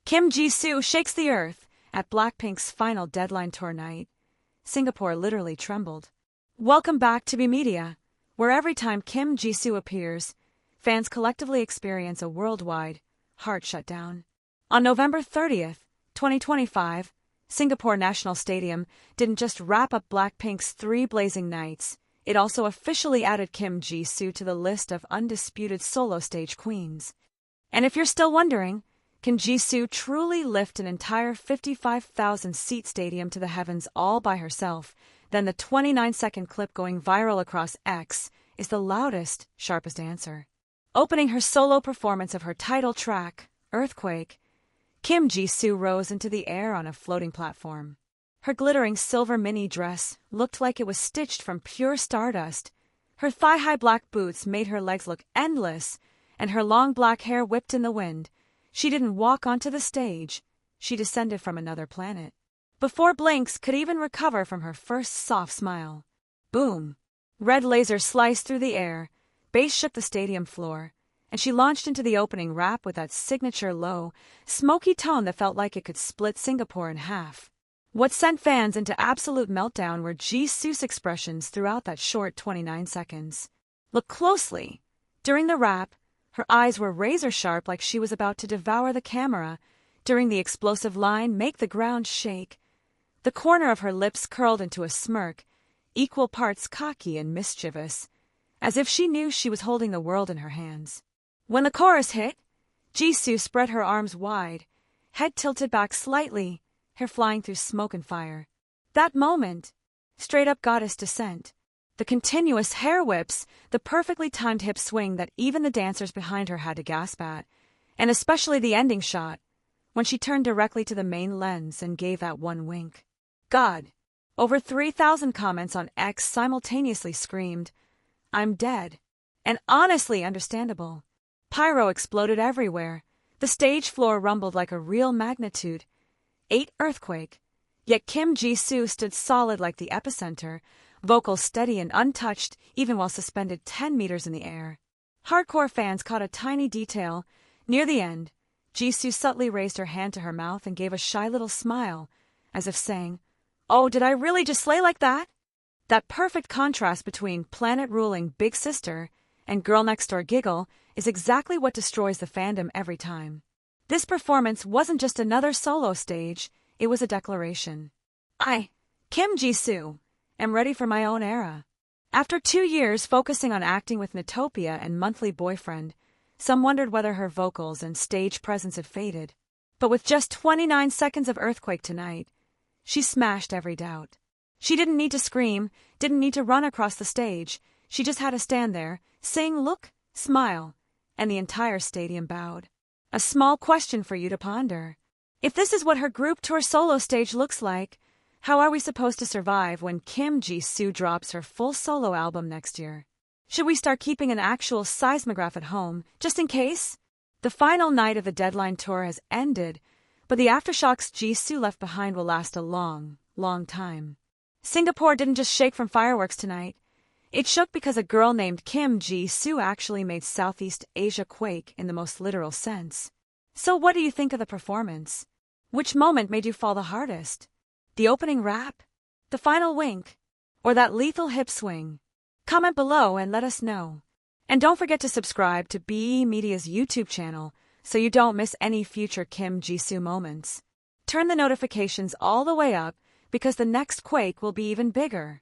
Kim Jisoo shakes the earth at BLACKPINK's final deadline tour night. Singapore literally trembled. Welcome back to B Media, where every time Kim Jisoo appears, fans collectively experience a worldwide heart shutdown. On November 30th, 2025, Singapore National Stadium didn't just wrap up BLACKPINK's 3 blazing nights, it also officially added Kim Jisoo to the list of undisputed solo stage queens. And if you're still wondering, can Jisoo truly lift an entire 55,000-seat stadium to the heavens all by herself? Then the 29-second clip going viral across X is the loudest, sharpest answer. Opening her solo performance of her title track, Earthquake, Kim Jisoo rose into the air on a floating platform. Her glittering silver mini dress looked like it was stitched from pure stardust. Her thigh-high black boots made her legs look endless, and her long black hair whipped in the wind. She didn't walk onto the stage. She descended from another planet. Before Blinks could even recover from her first soft smile. Boom! Red laser sliced through the air, bass shook the stadium floor, and she launched into the opening rap with that signature low, smoky tone that felt like it could split Singapore in half. What sent fans into absolute meltdown were Jisoo's expressions throughout that short 29 seconds. Look closely. During the rap, her eyes were razor-sharp like she was about to devour the camera. During the explosive line, "Make the ground shake," the corner of her lips curled into a smirk, equal parts cocky and mischievous, as if she knew she was holding the world in her hands. When the chorus hit, Jisoo spread her arms wide, head tilted back slightly, hair flying through smoke and fire. That moment, straight-up goddess descent. The continuous hair whips, the perfectly timed hip swing that even the dancers behind her had to gasp at, and especially the ending shot, when she turned directly to the main lens and gave that one wink. God! Over 3,000 comments on X simultaneously screamed, "I'm dead." And honestly understandable. Pyro exploded everywhere. The stage floor rumbled like a real magnitude 8 earthquake. Yet Kim Jisoo stood solid like the epicenter, vocals steady and untouched even while suspended 10 meters in the air. Hardcore fans caught a tiny detail. Near the end, Jisoo subtly raised her hand to her mouth and gave a shy little smile, as if saying, "Oh, did I really just slay like that?" That perfect contrast between planet-ruling big sister and girl next door giggle is exactly what destroys the fandom every time. This performance wasn't just another solo stage, it was a declaration. I, Kim Jisoo, am ready for my own era. After 2 years focusing on acting with Natopia and Monthly Boyfriend, some wondered whether her vocals and stage presence had faded. But with just 29 seconds of Earthquake tonight, she smashed every doubt. She didn't need to scream, didn't need to run across the stage. She just had to stand there, sing, look, smile, and the entire stadium bowed. A small question for you to ponder. If this is what her group tour solo stage looks like, how are we supposed to survive when Kim Jisoo drops her full solo album next year? Should we start keeping an actual seismograph at home, just in case? The final night of the deadline tour has ended, but the aftershocks Jisoo left behind will last a long, long time. Singapore didn't just shake from fireworks tonight. It shook because a girl named Kim Jisoo actually made Southeast Asia quake in the most literal sense. So what do you think of the performance? Which moment made you fall the hardest? The opening rap? The final wink? Or that lethal hip swing? Comment below and let us know. And don't forget to subscribe to BE Media's YouTube channel so you don't miss any future Kim Jisoo moments. Turn the notifications all the way up because the next quake will be even bigger.